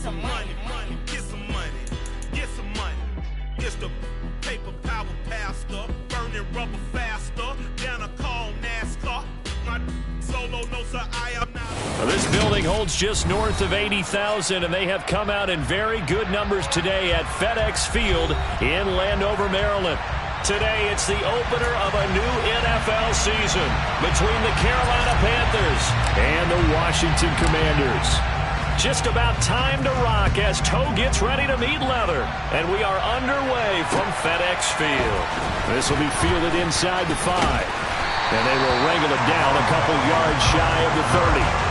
some money, get some money, get some money. It's the paper power pastor, burning rubber faster than a call NASCAR. My solo, no sir, I am not. Well, this building holds just north of 80,000, and they have come out in very good numbers today at FedEx Field in Landover, Maryland. Today, it's the opener of a new NFL season between the Carolina Panthers and the Washington Commanders. Just about time to rock as toe gets ready to meet leather, and we are underway from FedEx Field. This will be fielded inside the 5, and they will wrangle it down a couple yards shy of the 30.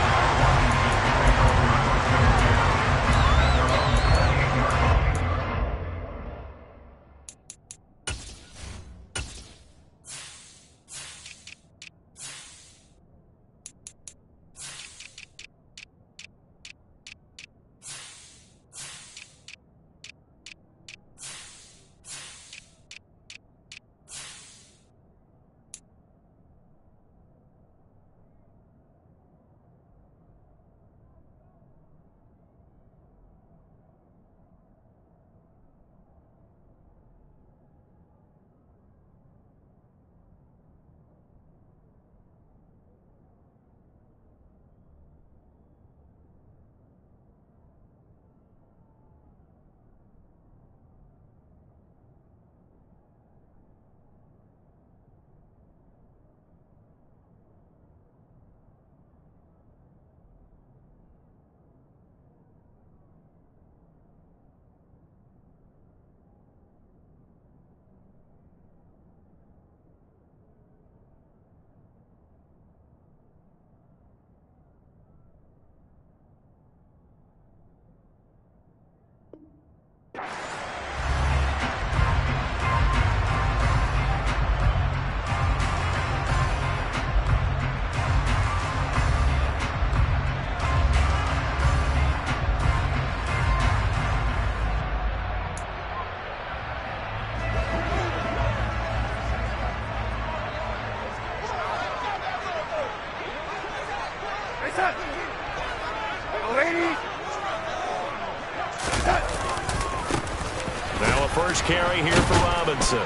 Now a first carry here for Robinson.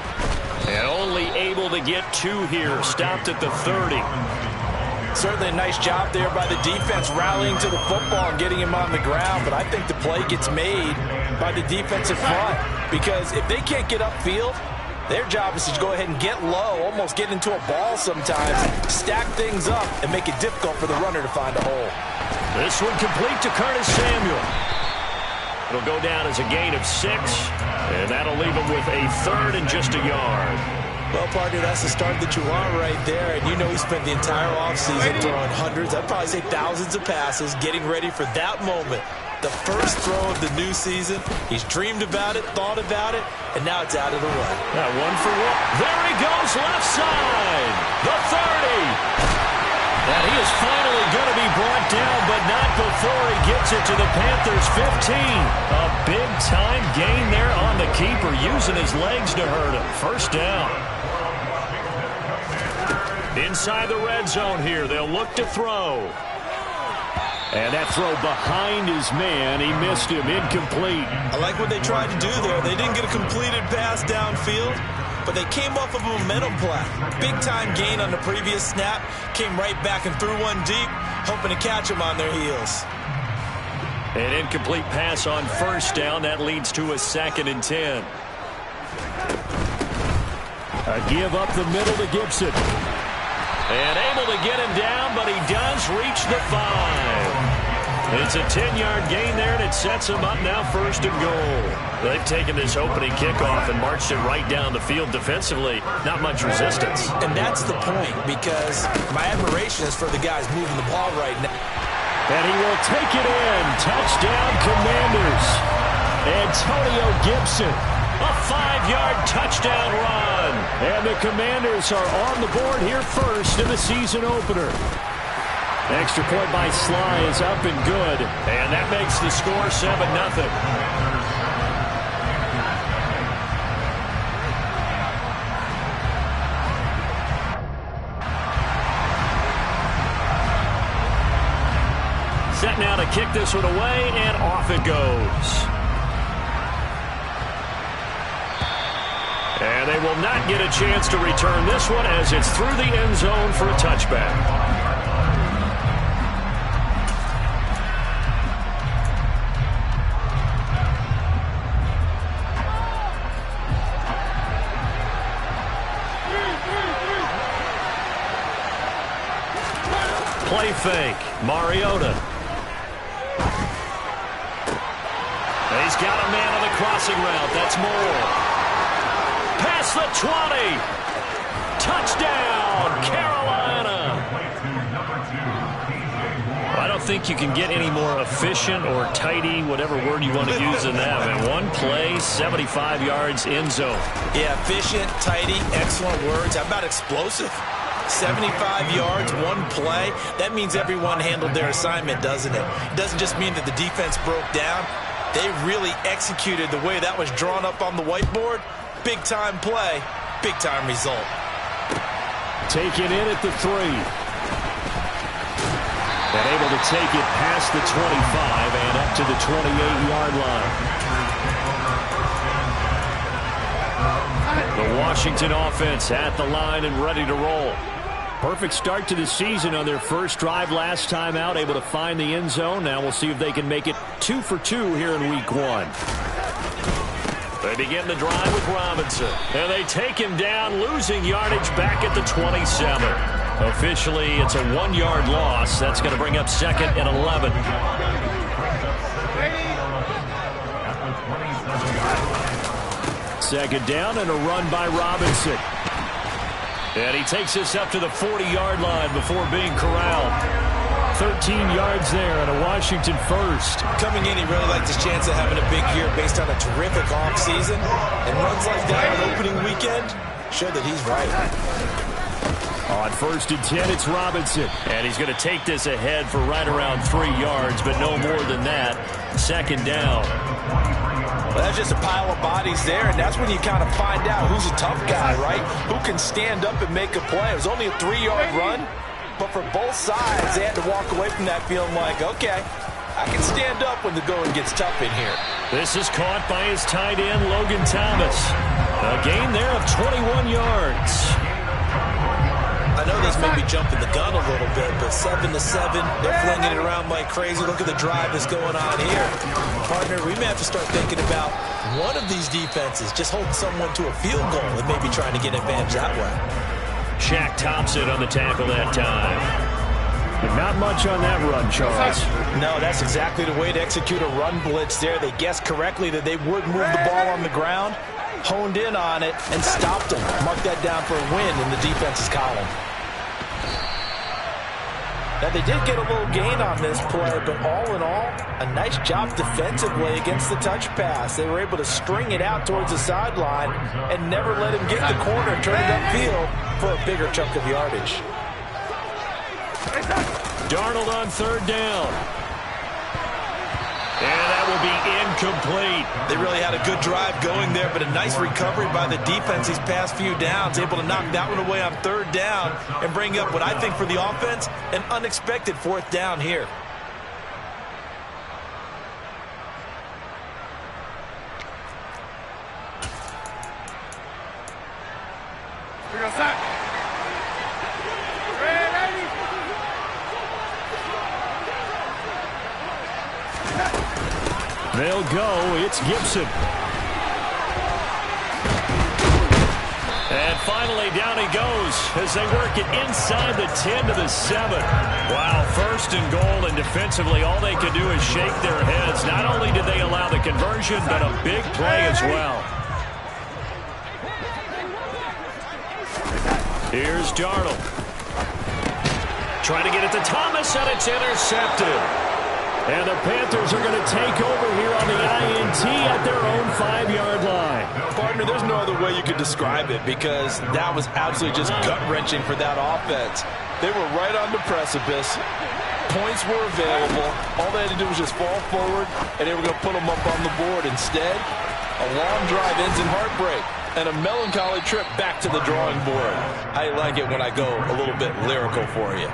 And only able to get 2 here. Stopped at the 30. Certainly a nice job there by the defense rallying to the football and getting him on the ground. But I think the play gets made by the defensive front. Because if they can't get upfield, their job is to go ahead and get low, almost get into a ball sometimes, stack things up, and make it difficult for the runner to find a hole. This one complete to Curtis Samuel. It'll go down as a gain of 6, and that'll leave him with a 3rd and just a yard. Well, partner, that's the start that you want right there. And you know he spent the entire offseason throwing hundreds, I'd probably say thousands of passes, getting ready for that moment. The first throw of the new season. He's dreamed about it, thought about it, and now it's out of the way. That 1 for 1. There he goes, left side. The 30. And he is finally going to be brought down, but not before he gets it to the Panthers' 15. A big-time gain there on the keeper, using his legs to hurt him. First down. Inside the red zone here, they'll look to throw. And that throw behind his man, he missed him, incomplete. I like what they tried to do there. They didn't get a completed pass downfield, but they came off of a momentum play. Big-time gain on the previous snap, came right back and threw one deep, hoping to catch them on their heels. An incomplete pass on first down. That leads to a 2nd and 10. A give up the middle to Gibson. And able to get him down, but he does reach the 5. It's a 10-yard gain there, and it sets him up now 1st and goal. They've taken this opening kickoff and marched it right down the field defensively. Not much resistance. And that's the point, because my admiration is for the guys moving the ball right now. And he will take it in. Touchdown, Commanders. Antonio Gibson. A 5-yard touchdown run. And the Commanders are on the board here first in the season opener. Extra point by Sly is up and good. And that makes the score 7-0. set now to kick this one away, and off it goes. And they will not get a chance to return this one as it's through the end zone for a touchback. Play fake. Mariota. He's got a man on the crossing route. That's Moore. Past the 20. Touchdown, Carolina. I don't think you can get any more efficient or tidy, whatever word you want to use in that. Man, one play, 75 yards, end zone. Yeah, efficient, tidy, excellent words. How about explosive? 75 yards, one play. That means everyone handled their assignment, doesn't it? It doesn't just mean that the defense broke down. They really executed the way that was drawn up on the whiteboard. Big-time play, big-time result. Taken in at the 3. And able to take it past the 25 and up to the 28-yard line. The Washington offense at the line and ready to roll. Perfect start to the season on their first drive last time out, able to find the end zone. Now we'll see if they can make it 2 for 2 here in week 1. They begin the drive with Robinson, and they take him down, losing yardage back at the 27. Officially, it's a 1-yard loss. That's going to bring up 2nd and 11. Second down and a run by Robinson. And he takes this up to the 40-yard line before being corralled. 13 yards there and a Washington first. Coming in, he really liked his chance of having a big year based on a terrific offseason. And runs like that on opening weekend show that he's right. On 1st and 10, it's Robinson. And he's going to take this ahead for right around 3 yards, but no more than that. Second down. Well, that's just a pile of bodies there, and that's when you kind of find out who's a tough guy, right? Who can stand up and make a play. It was only a 3-yard run, but for both sides, they had to walk away from that feeling like, okay, I can stand up when the going gets tough in here. This is caught by his tight end, Logan Thomas. A gain there of 21 yards. I know this may be jumping the gun a little bit, but 7-7, they're flinging it around like crazy. Look at the drive that's going on here. Partner, we may have to start thinking about one of these defenses just holding someone to a field goal and maybe trying to get advantage that way. Shaq Thompson on the tackle that time. But not much on that run, Charles. No, that's exactly the way to execute a run blitz there. They guessed correctly that they would move the ball on the ground, honed in on it, and stopped them. Mark that down for a win in the defense's column. Now, they did get a little gain on this play, but all in all, a nice job defensively against the touch pass. They were able to string it out towards the sideline and never let him get the corner and turn it upfield for a bigger chunk of yardage. Darnold on 3rd down. And that will be incomplete. They really had a good drive going there, but a nice recovery by the defense these past few downs, able to knock that one away on 3rd down and bring up what I think for the offense, an unexpected 4th down here. They'll go. It's Gibson. And finally, down he goes as they work it inside the 10 to the 7. Wow, 1st and goal, and defensively, all they could do is shake their heads. Not only did they allow the conversion, but a big play as well. Here's Darnold. Trying to get it to Thomas, and it's intercepted. And the Panthers are going to take over here on the INT at their own 5-yard line. Partner, there's no other way you could describe it because that was absolutely just gut-wrenching for that offense. They were right on the precipice. Points were available. All they had to do was just fall forward, and they were going to put them up on the board. Instead, a long drive ends in heartbreak and a melancholy trip back to the drawing board. I like it when I go a little bit lyrical for you.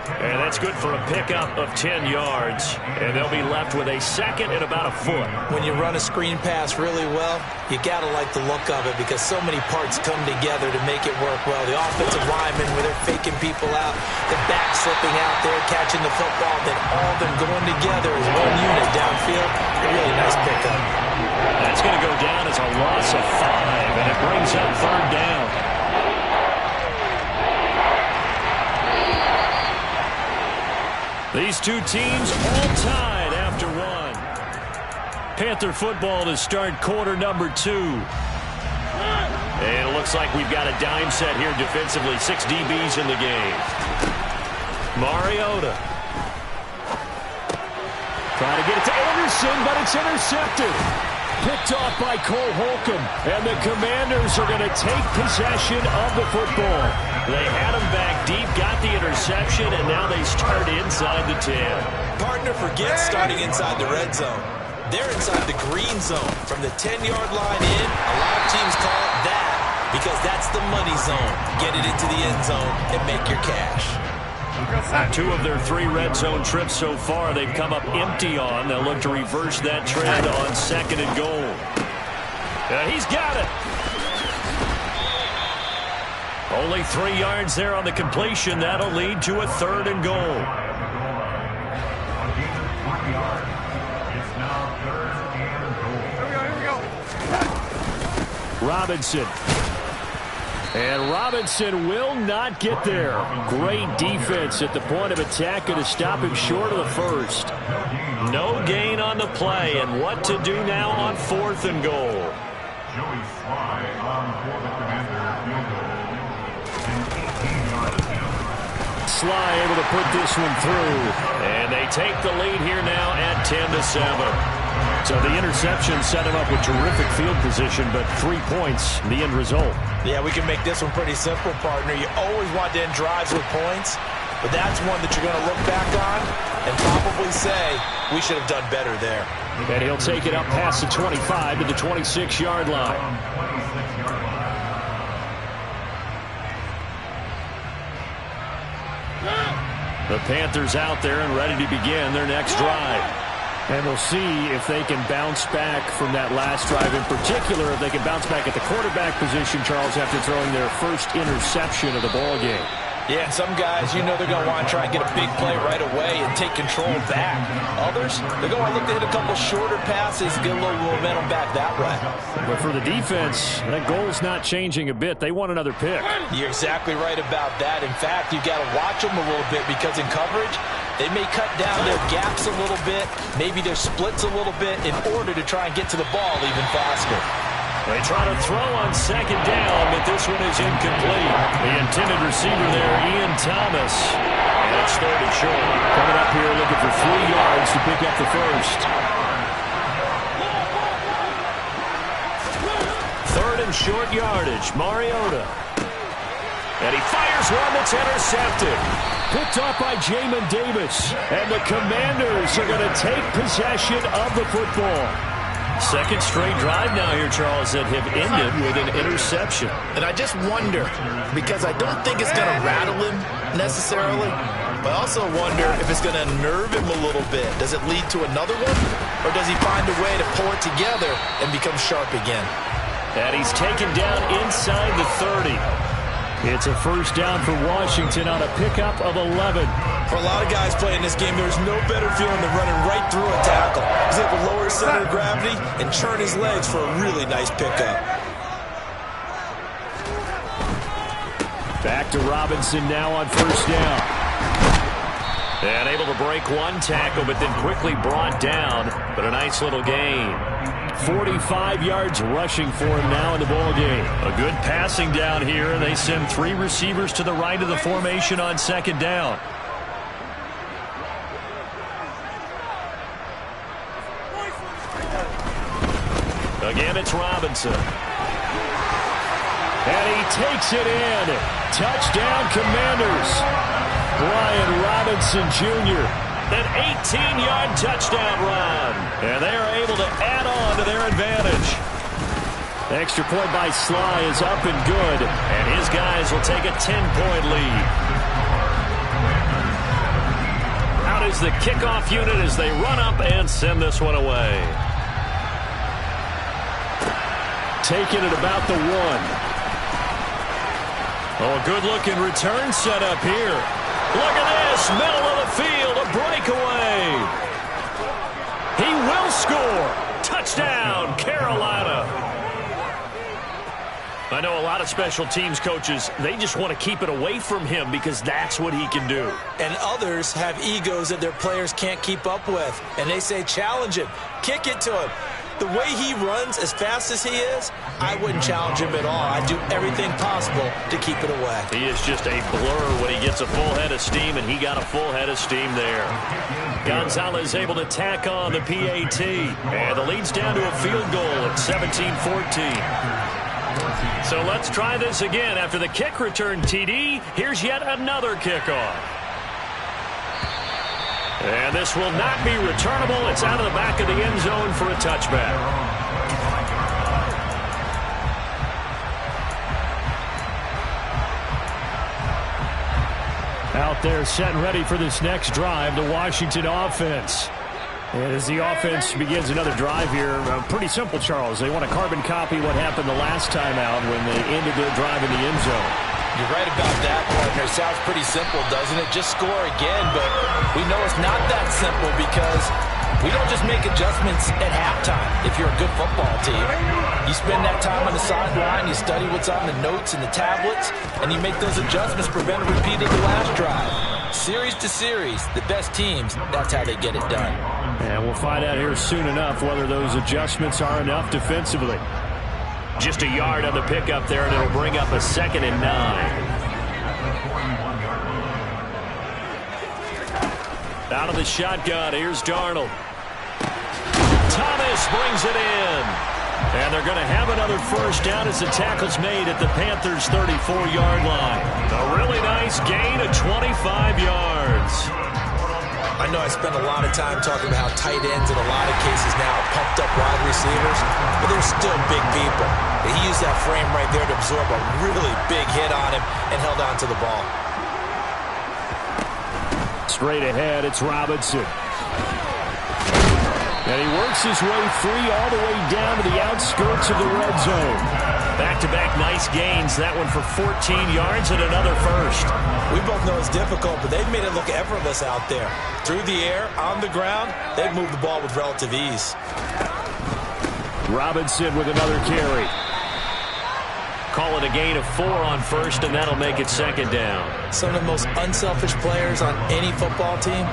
And that's good for a pickup of 10 yards. And they'll be left with a second and about a foot. When you run a screen pass really well, you got to like the look of it because so many parts come together to make it work well. The offensive linemen, where they're faking people out, the back slipping out there, catching the football, then all of them going together as one unit downfield. A really nice pickup. That's going to go down as a loss of 5, and it brings up third down. These two teams all tied after 1. Panther football to start quarter number 2. And it looks like we've got a dime set here defensively. 6 DBs in the game. Mariota. Trying to get it to Anderson, but it's intercepted. Picked off by Cole Holcomb. And the Commanders are going to take possession of the football. They had him back deep, got the interception, and now they start inside the 10. Partner forgets starting inside the red zone. They're inside the green zone. From the 10-yard line in, a lot of teams call it that because that's the money zone. Get it into the end zone and make your cash. 2 of their 3 red zone trips so far they've come up empty on. They'll look to reverse that trend on 2nd and goal. He's got it. Only 3 yards there on the completion. That'll lead to a 3rd and goal. Robinson. And Robinson will not get there. Great defense at the point of attack, going to stop him short of the first. No gain on the play, and what to do now on 4th and goal. Sly able to put this one through. And they take the lead here now at 10-7. So the interception set him up with terrific field position, but 3 points, the end result. Yeah, we can make this one pretty simple, partner. You always want to end drives with points, but that's one that you're going to look back on and probably say, we should have done better there. And he'll take it up past the 25 to the 26-yard line. The Panthers out there and ready to begin their next drive. And we'll see if they can bounce back from that last drive. In particular, if they can bounce back at the quarterback position, Charles, after throwing their first interception of the ball game. Yeah, some guys, you know they're going to want to try and get a big play right away and take control back. Others, they're going to look to hit a couple shorter passes, get a little momentum back that way. But for the defense, that goal's not changing a bit. They want another pick. You're exactly right about that. In fact, you've got to watch them a little bit because in coverage, they may cut down their gaps a little bit, maybe their splits a little bit in order to try and get to the ball even faster. They try to throw on 2nd down, but this one is incomplete. The intended receiver there, Ian Thomas. And it's 3rd and short. Coming up here looking for 3 yards to pick up the first. 3rd and short yardage. Mariota. And he fires one that's intercepted. Picked off by Jamin Davis. And the Commanders are going to take possession of the football. 2nd straight drive now here, Charles, that have ended with an interception. And I just wonder, because I don't think it's going to rattle him necessarily, but I also wonder if it's going to nerve him a little bit. Does it lead to another one? Or does he find a way to pull it together and become sharp again? And he's taken down inside the 30. It's a first down for Washington on a pickup of 11. For a lot of guys playing this game, there's no better feeling than running right through a tackle. He's able to lower his center of gravity and churn his legs for a really nice pickup. Back to Robinson now on first down. And able to break one tackle, but then quickly brought down. But a nice little gain. 45 yards rushing for him now in the ball game. A good passing down here, and they send 3 receivers to the right of the formation on 2nd down. Again, it's Robinson. And he takes it in. Touchdown, Commanders. Brian Robinson Jr. An 18-yard touchdown run. And they are able to add on to their advantage. Extra point by Sly is up and good. And his guys will take a 10-point lead. is the kickoff unit as they run up and send this one away. Taking it about the 1. Oh, a good-looking return set up here. Look at this, middle of the field, a breakaway. He will score. Touchdown, Carolina. I know a lot of special teams coaches, they just want to keep it away from him because that's what he can do. And others have egos that their players can't keep up with. And they say, challenge him, kick it to him. The way he runs as fast as he is, I wouldn't challenge him at all. I'd do everything possible to keep it away. He is just a blur when he gets a full head of steam, and he got a full head of steam there. Gonzalez able to tack on the PAT, and the lead's down to a field goal at 17-14. So let's try this again. After the kick return TD, here's yet another kickoff. And this will not be returnable. It's out of the back of the end zone for a touchback. Out there set and ready for this next drive, the Washington offense. And as the offense begins another drive here, pretty simple, Charles. They want to carbon copy what happened the last time out when they ended their drive in the end zone. You're right about that, partner. Sounds pretty simple, doesn't it? Just score again, but we know it's not that simple because we don't just make adjustments at halftime if you're a good football team. You spend that time on the sideline, you study what's on the notes and the tablets, and you make those adjustments, prevent a repeat of the last drive. Series to series, the best teams, that's how they get it done. And we'll find out here soon enough whether those adjustments are enough defensively. Just a yard on the pickup there, and it'll bring up a 2nd and 9. Out of the shotgun, here's Darnold. Thomas brings it in. And they're going to have another first down as the tackle's made at the Panthers' 34-yard line. A really nice gain of 25 yards. I know I spend a lot of time talking about how tight ends in a lot of cases now are pumped up wide receivers, but they're still big people. He used that frame right there to absorb a really big hit on him and held on to the ball. Straight ahead, it's Robinson. And he works his way free all the way down to the outskirts of the red zone. Back-to-back nice gains. That one for 14 yards and another first. We both know it's difficult, but they've made it look effortless out there. Through the air, on the ground, they've moved the ball with relative ease. Robinson with another carry. Call it a gain of 4 on first, and that'll make it 2nd down. Some of the most unselfish players on any football team,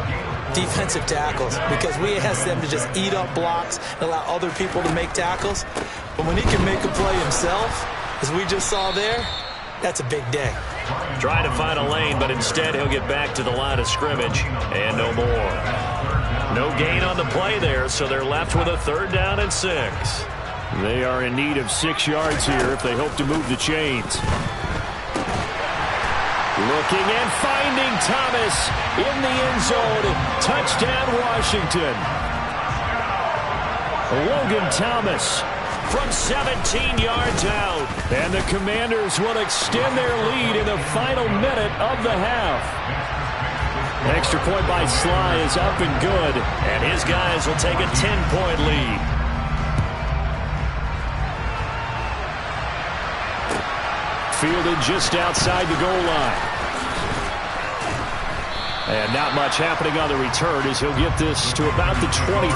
defensive tackles, because we ask them to just eat up blocks and allow other people to make tackles. But when he can make a play himself, as we just saw there, that's a big day. Trying to find a lane, but instead he'll get back to the line of scrimmage, and no more. No gain on the play there, so they're left with a 3rd down and 6. They are in need of 6 yards here if they hope to move the chains. Looking and finding Thomas in the end zone. Touchdown, Washington. Logan Thomas from 17 yards out. And the Commanders will extend their lead in the final minute of the half. Extra point by Sly is up and good. And his guys will take a 10-point lead. Fielded just outside the goal line. And not much happening on the return as he'll get this to about the 23.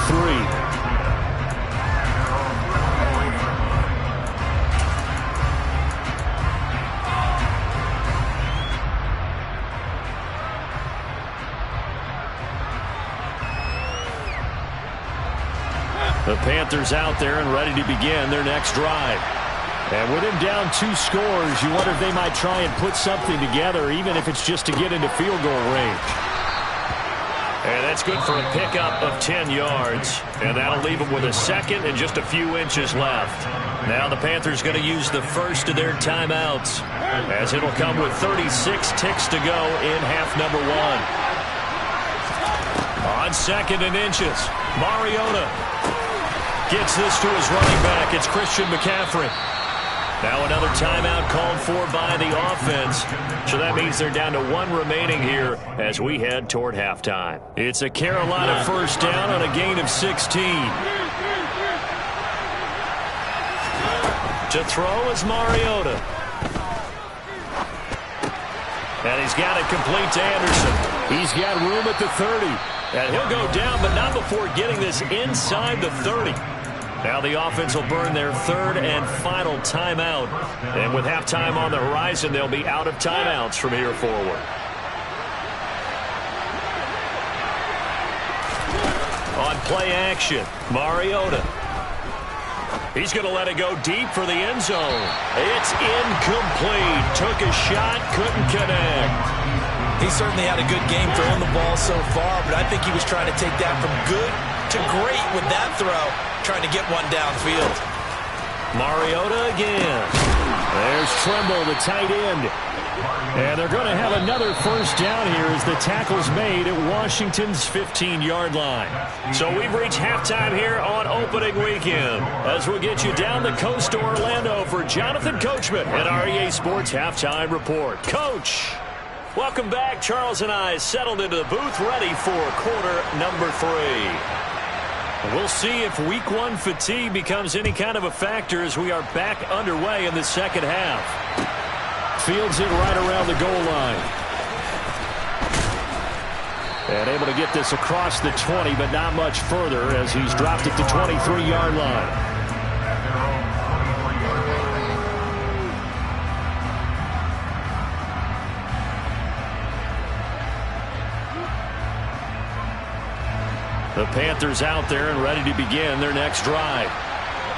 The Panthers out there and ready to begin their next drive. And with him down 2 scores, you wonder if they might try and put something together, even if it's just to get into field goal range. And that's good for a pickup of 10 yards. And that'll leave them with a 2nd and just a few inches left. Now the Panthers going to use the first of their timeouts, as it'll come with 36 ticks to go in half number 1. On 2nd and inches, Mariota gets this to his running back. It's Christian McCaffrey. Now another timeout called for by the offense. So that means they're down to 1 remaining here as we head toward halftime. It's a Carolina first down on a gain of 16. To throw is Mariota. And he's got it complete to Anderson. He's got room at the 30. And he'll go down, but not before getting this inside the 30. Now the offense will burn their 3rd and final timeout. And with halftime on the horizon, they'll be out of timeouts from here forward. On play action, Mariota. He's going to let it go deep for the end zone. It's incomplete. Took a shot, couldn't connect. He certainly had a good game throwing the ball so far, but I think he was trying to take that from good to great with that throw, trying to get one downfield. Mariota again. There's Trimble, the tight end. And they're going to have another first down here as the tackle's made at Washington's 15-yard line. So we've reached halftime here on opening weekend as we'll get you down the coast to Orlando for Jonathan Coachman and our EA Sports Halftime Report. Coach, welcome back. Charles and I settled into the booth ready for quarter number 3. We'll see if week 1 fatigue becomes any kind of a factor as we are back underway in the second half. Fields it right around the goal line. And able to get this across the 20, but not much further as he's dropped it to 23-yard line. The Panthers out there and ready to begin their next drive.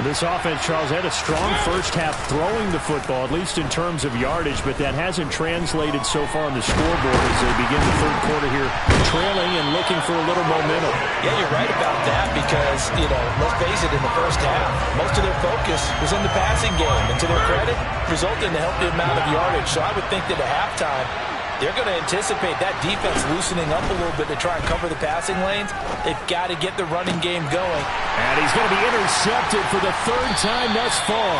This offense, Charles, had a strong first half throwing the football, at least in terms of yardage, but that hasn't translated so far on the scoreboard as they begin the third quarter here, trailing and looking for a little momentum. Yeah, you're right about that because, let's face it, in the first half, most of their focus was in the passing game, and to their credit, resulted in a healthy amount of yardage. So I would think that at halftime, they're going to anticipate that defense loosening up a little bit to try and cover the passing lanes. They've got to get the running game going. And he's going to be intercepted for the 3rd time thus far.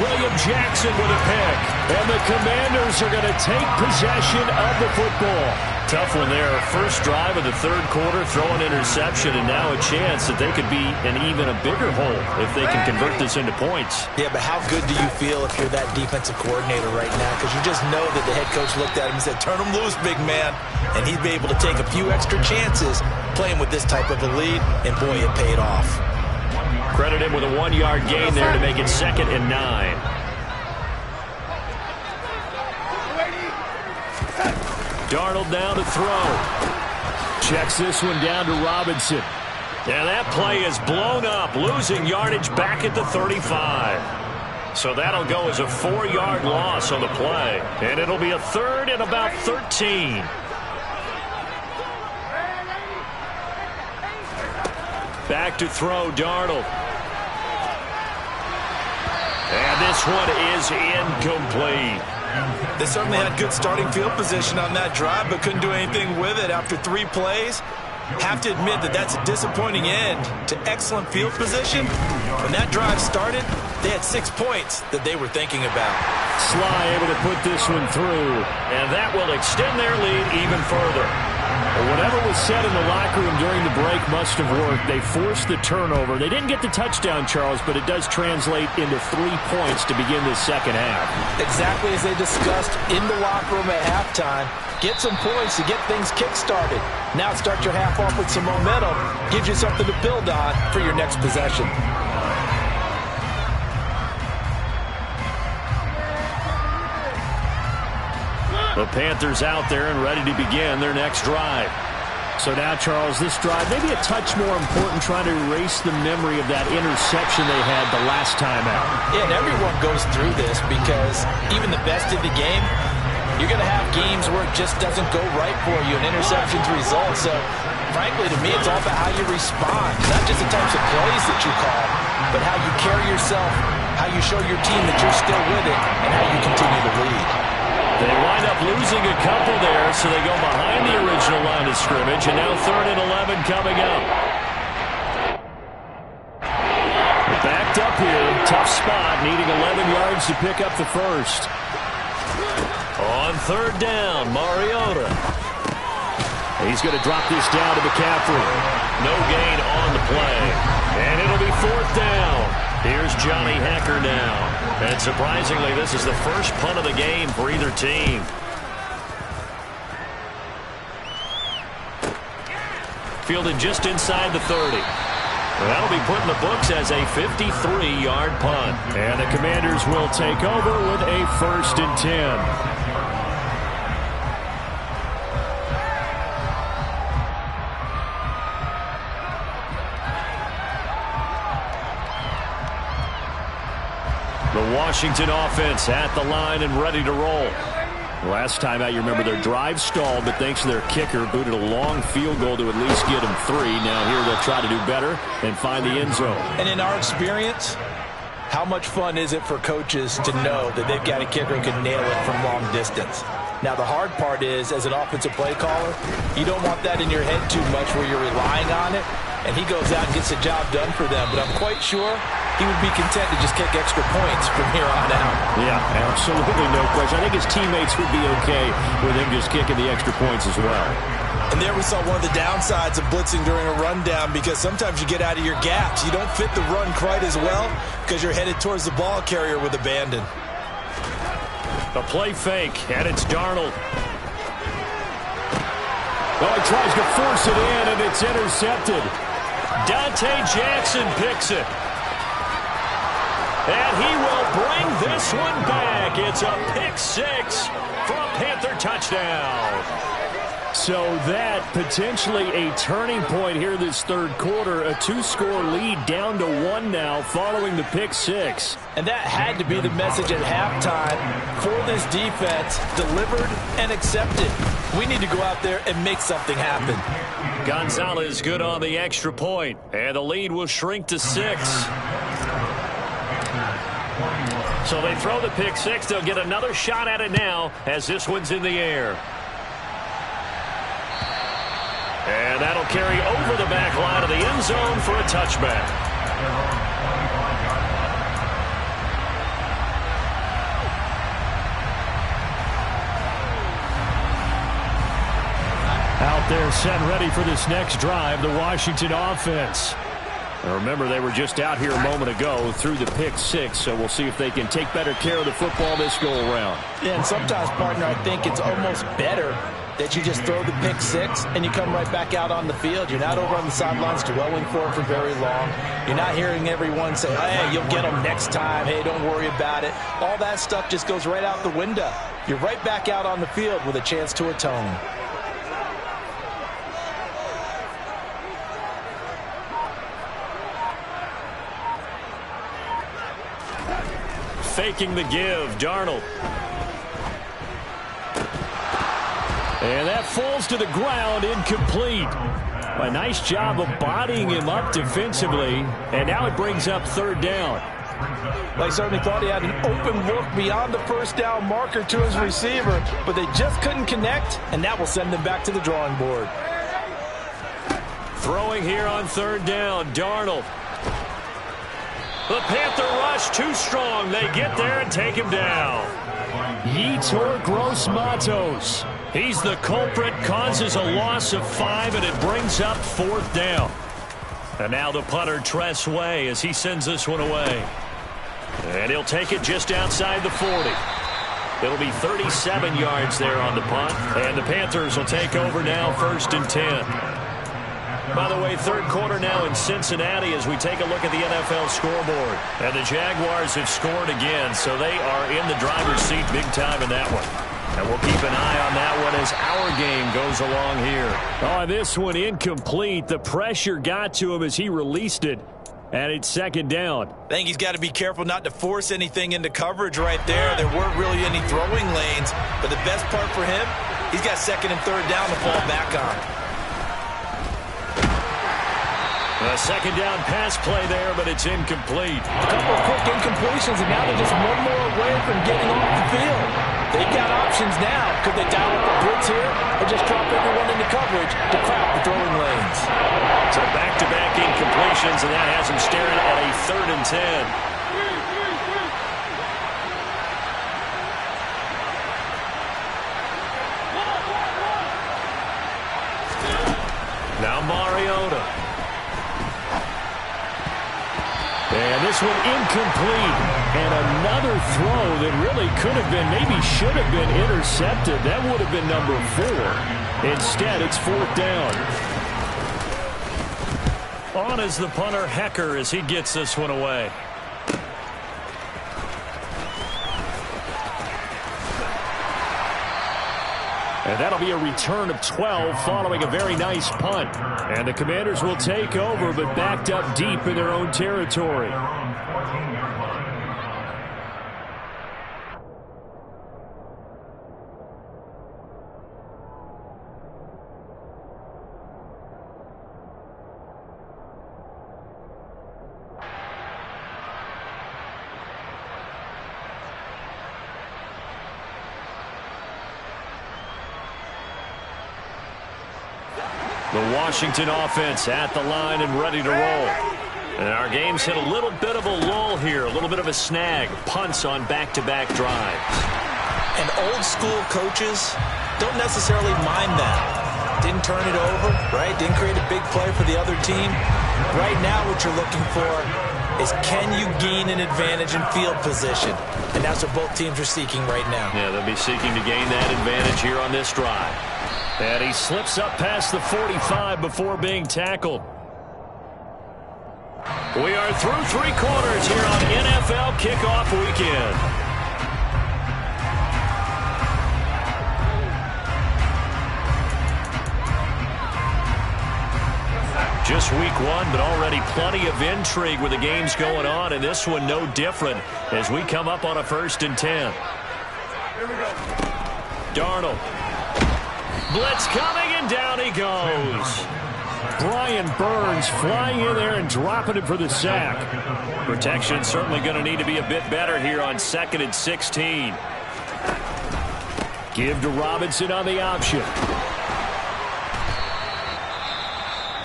William Jackson with a pick. And the Commanders are going to take possession of the football. Tough one there. First drive of the 3rd quarter, throw an interception, and now a chance that they could be in even a bigger hole if they can convert this into points. Yeah, but how good do you feel if you're that defensive coordinator right now? Because you just know that the head coach looked at him and said, turn him loose, big man. And he'd be able to take a few extra chances playing with this type of a lead, and boy, it paid off. Credit him with a 1-yard gain there to make it 2nd and 9. Darnold down to throw. Checks this one down to Robinson. And that play is blown up, losing yardage back at the 35. So that'll go as a 4-yard loss on the play. And it'll be a 3rd and about 13. Back to throw, Darnold. And this one is incomplete. They certainly had good starting field position on that drive, but couldn't do anything with it after 3 plays. Have to admit that that's a disappointing end to excellent field position. When that drive started, they had 6 points that they were thinking about. Sly able to put this one through, and that will extend their lead even further. Whatever was said in the locker room during the break must have worked. They forced the turnover. They didn't get the touchdown, Charles, but it does translate into 3 points to begin this second half. Exactly as they discussed in the locker room at halftime. Get some points to get things kick-started. Now start your half off with some momentum. Gives you something to build on for your next possession. The Panthers out there and ready to begin their next drive. So now, Charles, this drive maybe a touch more important, trying to erase the memory of that interception they had the last time out. Yeah, and everyone goes through this because even the best of the game, you're going to have games where it just doesn't go right for you, and interceptions result. So, frankly, to me, it's all about how you respond. Not just the types of plays that you call, but how you carry yourself, how you show your team that you're still with it, and how you continue to lead. They wind up losing a couple there, so they go behind the original line of scrimmage, and now 3rd and 11 coming up. Backed up here, tough spot, needing 11 yards to pick up the first. On third down, Mariota. He's going to drop this down to McCaffrey. No gain on the play. And it'll be fourth down. Here's Johnny Hecker now. And surprisingly, this is the first punt of the game for either team. Fielded just inside the 30. That'll be put in the books as a 53-yard punt. And the Commanders will take over with a 1st and 10. The Washington offense at the line and ready to roll. Last time out, you remember their drive stalled, but thanks to their kicker, booted a long field goal to at least get them 3. Now here they'll try to do better and find the end zone. And in our experience, how much fun is it for coaches to know that they've got a kicker who can nail it from long distance? Now, the hard part is, as an offensive play caller, you don't want that in your head too much where you're relying on it, and he goes out and gets the job done for them. But I'm quite sure he would be content to just kick extra points from here on out. Yeah, absolutely, no question. I think his teammates would be okay with him just kicking the extra points as well. And there we saw one of the downsides of blitzing during a rundown, because sometimes you get out of your gaps. You don't fit the run quite as well because you're headed towards the ball carrier with abandon. A play fake, and it's Darnold. Oh, he tries to force it in, and it's intercepted. Dante Jackson picks it. And he will bring this one back. It's a pick 6 for a Panther touchdown. So that potentially a turning point here this third quarter. A 2-score lead down to 1 now following the pick 6. And that had to be the message at halftime for this defense. Delivered and accepted. We need to go out there and make something happen. Gonzalez good on the extra point. And the lead will shrink to 6. So they throw the pick 6. They'll get another shot at it now as this one's in the air. And that'll carry over the back line of the end zone for a touchback. Out there set and ready for this next drive, the Washington offense. Now remember, they were just out here a moment ago through the pick 6, so we'll see if they can take better care of the football this go-around. Yeah, and sometimes, partner, I think it's almost better that you just throw the pick 6 and you come right back out on the field. You're not over on the sidelines dwelling for it for very long. You're not hearing everyone say, hey, you'll get them next time. Hey, don't worry about it. All that stuff just goes right out the window. You're right back out on the field with a chance to atone. Faking the give, Darnold. And that falls to the ground, incomplete. A nice job of bodying him up defensively, and now it brings up third down. They certainly thought he had an open look beyond the first down marker to his receiver, but they just couldn't connect, and that will send them back to the drawing board. Throwing here on third down, Darnold. The Panther rush too strong. They get there and take him down. Yetur Gross-Matos. He's the culprit, causes a loss of 5, and it brings up fourth down. And now the punter, Tress Way, as he sends this one away. And he'll take it just outside the 40. It'll be 37 yards there on the punt. And the Panthers will take over now, 1st and 10. By the way, third quarter now in Cincinnati as we take a look at the NFL scoreboard. And the Jaguars have scored again, so they are in the driver's seat big time in that one. And we'll keep an eye on that one as our game goes along here. Oh, this one incomplete. The pressure got to him as he released it. And it's second down. I think he's got to be careful not to force anything into coverage right there. There weren't really any throwing lanes. But the best part for him, he's got second and third down to fall back on. A second down pass play there, but it's incomplete. A couple of quick incompletions, and now they're just one more away from getting off the field. They've got options now. Could they dial up a blitz here or just drop everyone into coverage to crowd the throwing lanes? So back-to-back incompletions, and that has them staring at a 3rd and 10. Now Mariota. And this one incomplete. And another throw that really could have been, maybe should have been intercepted. That would have been number 4. Instead, it's 4th down. On is the punter, Hecker, as he gets this one away. And that'll be a return of 12 following a very nice punt. And the Commanders will take over, but backed up deep in their own territory. The Washington offense at the line and ready to roll. And our game's hit a little bit of a lull here, a little bit of a snag. Punts on back-to-back drives. And old-school coaches don't necessarily mind that. Didn't turn it over, right? Didn't create a big play for the other team. Right now what you're looking for is, can you gain an advantage in field position? And that's what both teams are seeking right now. Yeah, they'll be seeking to gain that advantage here on this drive. And he slips up past the 45 before being tackled. We are through 3 quarters here on NFL Kickoff Weekend. Just week 1, but already plenty of intrigue with the games going on, and this one no different as we come up on a 1st and 10. Here we go. Darnold. Blitz coming, and down he goes. Brian Burns flying in there and dropping it for the sack. Protection certainly going to need to be a bit better here on 2nd and 16. Give to Robinson on the option.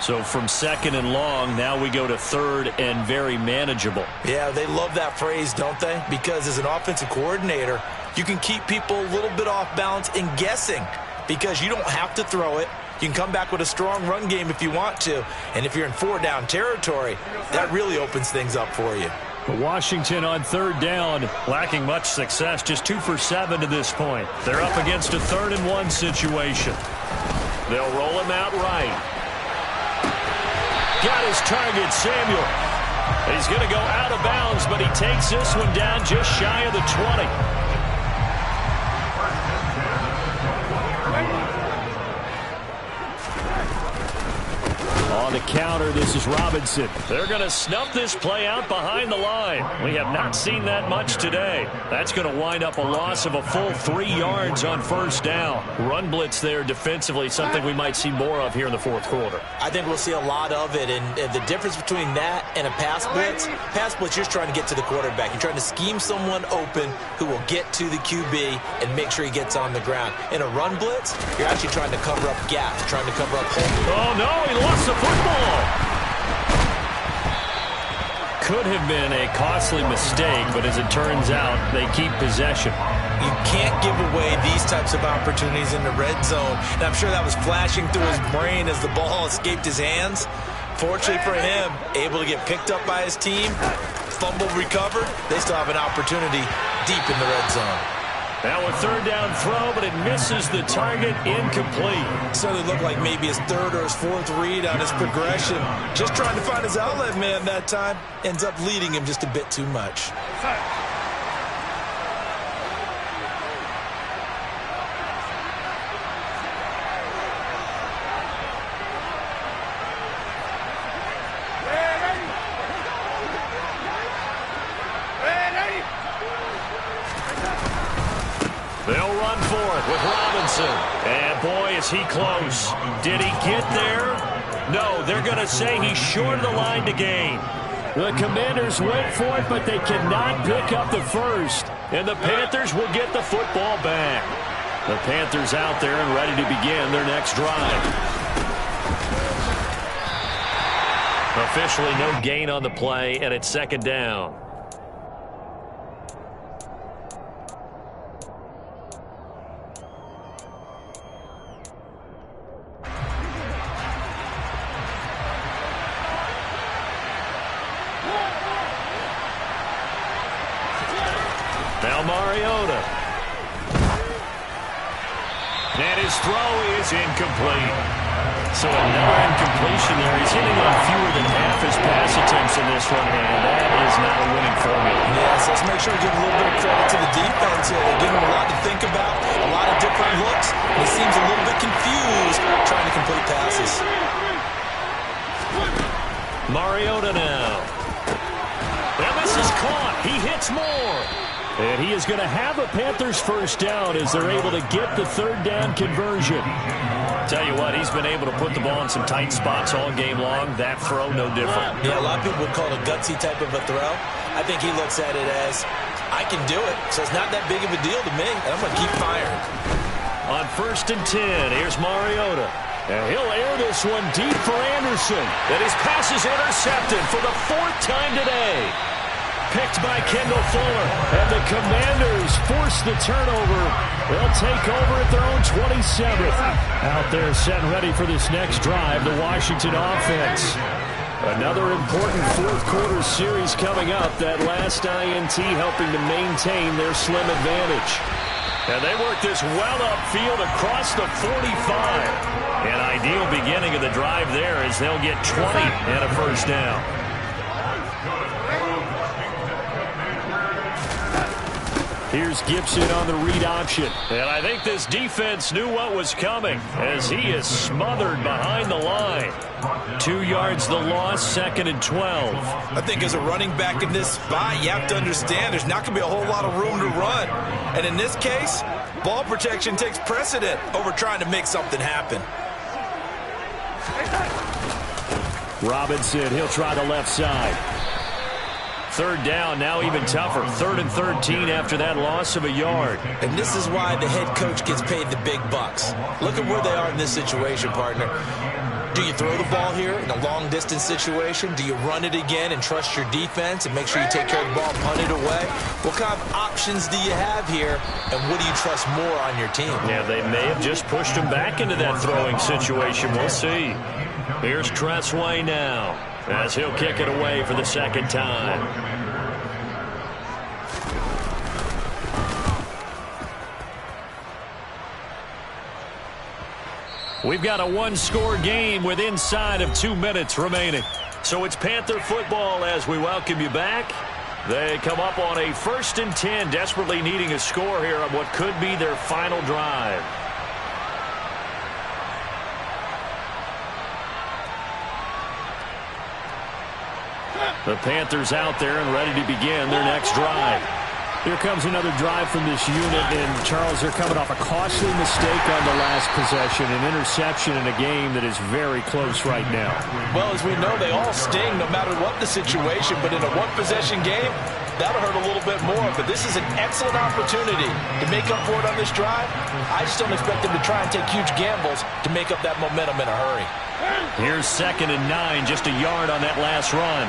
So from 2nd and long, now we go to 3rd and very manageable. Yeah, they love that phrase, don't they? Because as an offensive coordinator, you can keep people a little bit off balance and guessing. Because you don't have to throw it. You can come back with a strong run game if you want to. And if you're in 4-down territory, that really opens things up for you. Washington on 3rd down, lacking much success, just 2 for 7 to this point. They're up against a 3rd and 1 situation. They'll roll him out right. Got his target, Samuel. He's going to go out of bounds, but he takes this one down just shy of the 20. On the counter, this is Robinson. They're going to snuff this play out behind the line. We have not seen that much today. That's going to wind up a loss of a full 3 yards on 1st down. Run blitz there defensively, something we might see more of here in the 4th quarter. I think we'll see a lot of it, and the difference between that and a pass blitz, you're trying to get to the quarterback. You're trying to scheme someone open who will get to the QB and make sure he gets on the ground. In a run blitz, you're actually trying to cover up gaps, trying to cover up holes. Oh, no, he lost the football. Could have been a costly mistake, but as it turns out, they keep possession. You can't give away these types of opportunities in the red zone. And I'm sure that was flashing through his brain as the ball escaped his hands. Fortunately for him, able to get picked up by his team, fumble recovered. They still have an opportunity deep in the red zone. Now a 3rd down throw, but it misses the target, incomplete. Certainly looked like maybe his 3rd or his 4th read on his progression. Just trying to find his outlet man that time. Ends up leading him just a bit too much. They'll run for it with Robinson. And boy, is he close. Did he get there? No, they're going to say he's short of the line to gain. The Commanders wait for it, but they cannot pick up the first. And the Panthers will get the football back. The Panthers out there and ready to begin their next drive. Officially no gain on the play, and it's 2nd down. And his throw is incomplete. So another incompletion there. He's hitting on fewer than half his pass attempts in this one, and that is not a winning formula. Yes, let's make sure we give a little bit of credit to the defense here. They're giving him a lot to think about, a lot of different looks. He seems a little bit confused trying to complete passes. Mariota now. And this is caught. He hits more. And he is going to have a Panthers first down as they're able to get the third down conversion. Tell you what, he's been able to put the ball in some tight spots all game long. That throw, no different. Yeah, a lot of people would call it a gutsy type of a throw. I think he looks at it as, I can do it, so it's not that big of a deal to me, and I'm going to keep firing. On 1st and 10, here's Mariota. And he'll air this one deep for Anderson. And his pass is intercepted for the 4th time today. Picked by Kendall Fuller. And the Commanders force the turnover. They'll take over at their own 27th. Out there set and ready for this next drive, the Washington offense. Another important fourth quarter series coming up. That last INT helping to maintain their slim advantage. And they work this well upfield across the 45. An ideal beginning of the drive there as they'll get 20 and a first down. Here's Gibson on the read option. And I think this defense knew what was coming as he is smothered behind the line. 2 yards the loss, 2nd and 12. I think as a running back in this spot, you have to understand there's not going to be a whole lot of room to run. And in this case, ball protection takes precedent over trying to make something happen. Robinson, he'll try the left side. 3rd down, now even tougher. 3rd and 13 after that loss of a yard. And this is why the head coach gets paid the big bucks. Look at where they are in this situation, partner. Do you throw the ball here in a long-distance situation? Do you run it again and trust your defense and make sure you take care of the ball and punt it away? What kind of options do you have here, and what do you trust more on your team? Yeah, they may have just pushed him back into that throwing situation. We'll see. Here's Tressway now as he'll kick it away for the 2nd time. We've got a one-score game with inside of 2 minutes remaining. So it's Panther football as we welcome you back. They come up on a 1st and 10, desperately needing a score here on what could be their final drive. The Panthers out there and ready to begin their next drive. Here comes another drive from this unit, and Charles, they're coming off a costly mistake on the last possession, an interception in a game that is very close right now. Well, as we know, they all sting no matter what the situation, but in a one-possession game, that'll hurt a little bit more, but this is an excellent opportunity to make up for it on this drive. I just don't expect them to try and take huge gambles to make up that momentum in a hurry. Here's 2nd and 9, just a yard on that last run.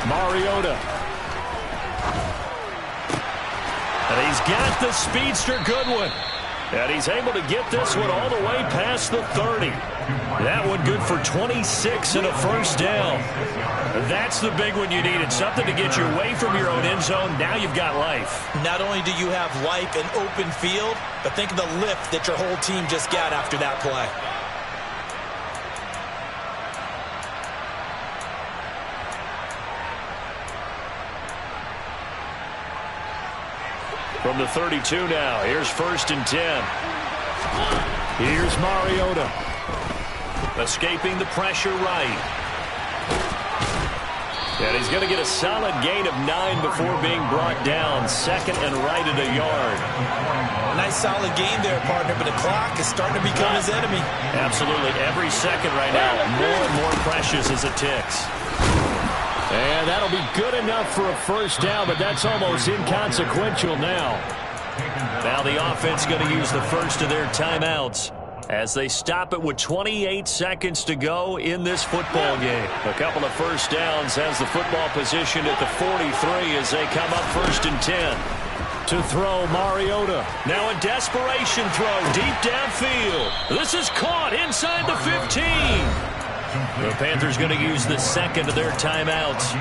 Mariota. And he's got the speedster Goodwin. And he's able to get this one all the way past the 30. That one good for 26 and a first down. That's the big one you needed. Something to get you away from your own end zone. Now you've got life. Not only do you have life and open field, but think of the lift that your whole team just got after that play. From the 32 now, here's 1st and 10. Here's Mariota. Escaping the pressure right. And he's going to get a solid gain of 9 before being brought down. 2nd and right at a yard. Nice solid game there, partner, but the clock is starting to become his enemy. Absolutely. Every second right now, more and more precious as it ticks. And that'll be good enough for a first down, but that's almost inconsequential now. Now the offense going to use the first of their timeouts as they stop it with 28 seconds to go in this football game. A couple of first downs has the football position at the 43 as they come up 1st and 10. To throw, Mariota. Now a desperation throw deep downfield. This is caught inside the 15. The Panthers going to use the 2nd of their timeouts.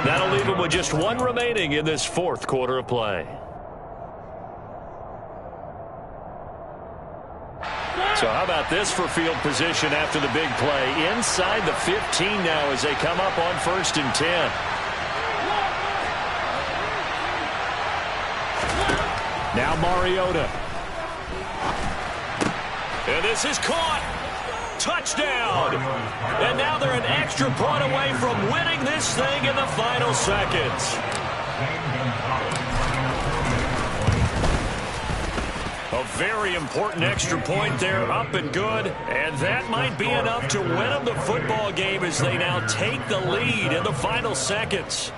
That'll leave them with just 1 remaining in this 4th quarter of play. So how about this for field position after the big play? Inside the 15 now as they come up on 1st and 10. Now Mariota. And this is caught. Touchdown. And now they're an extra point away from winning this thing in the final seconds. A very important extra point there, up and good. And that might be enough to win them the football game as they now take the lead in the final seconds.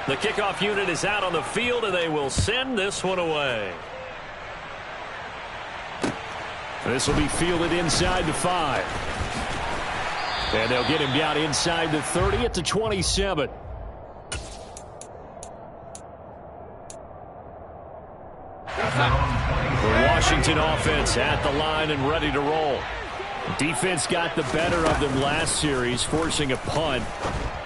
The kickoff unit is out on the field, and they will send this one away. This will be fielded inside the 5. And they'll get him down inside the 30 at the 27. The Washington offense at the line and ready to roll. Defense got the better of them last series, forcing a punt.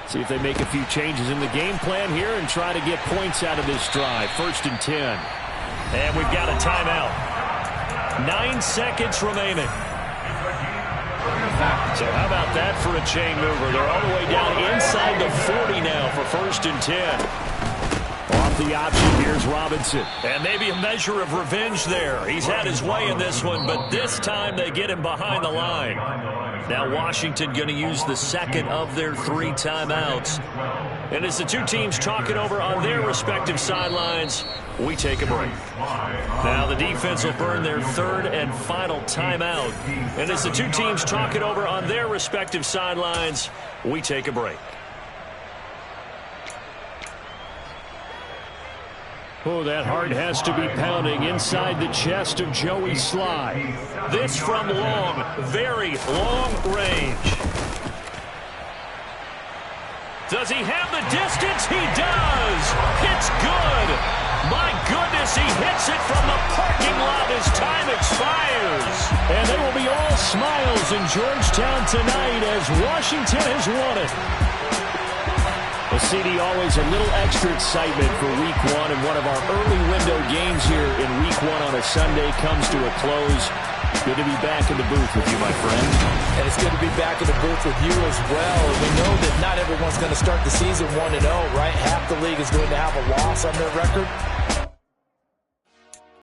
See if they make a few changes in the game plan here and try to get points out of this drive. 1st and 10. And we've got a timeout. 9 seconds remaining. So how about that for a chain mover? They're all the way down inside the 40 now for 1st and 10. Off the option, here's Robinson. And maybe a measure of revenge there. He's had his way in this one, but this time they get him behind the line. Now Washington going to use the second of their 3 timeouts. And as the two teams talk it over on their respective sidelines, we take a break. Now the defense will burn their 3rd and final timeout. And as the two teams talk it over on their respective sidelines, we take a break. Oh, that heart has to be pounding inside the chest of Joey Sly. This from long, very long range. Does he have the distance? He does. It's good. My goodness, he hits it from the parking lot as time expires. And they will be all smiles in Georgetown tonight as Washington has won it. Well, CD, always a little extra excitement for Week 1, and one of our early window games here in Week 1 on a Sunday comes to a close. Good to be back in the booth with you, my friend. And it's good to be back in the booth with you as well. And we know that not everyone's going to start the season 1-0, right? Half the league is going to have a loss on their record.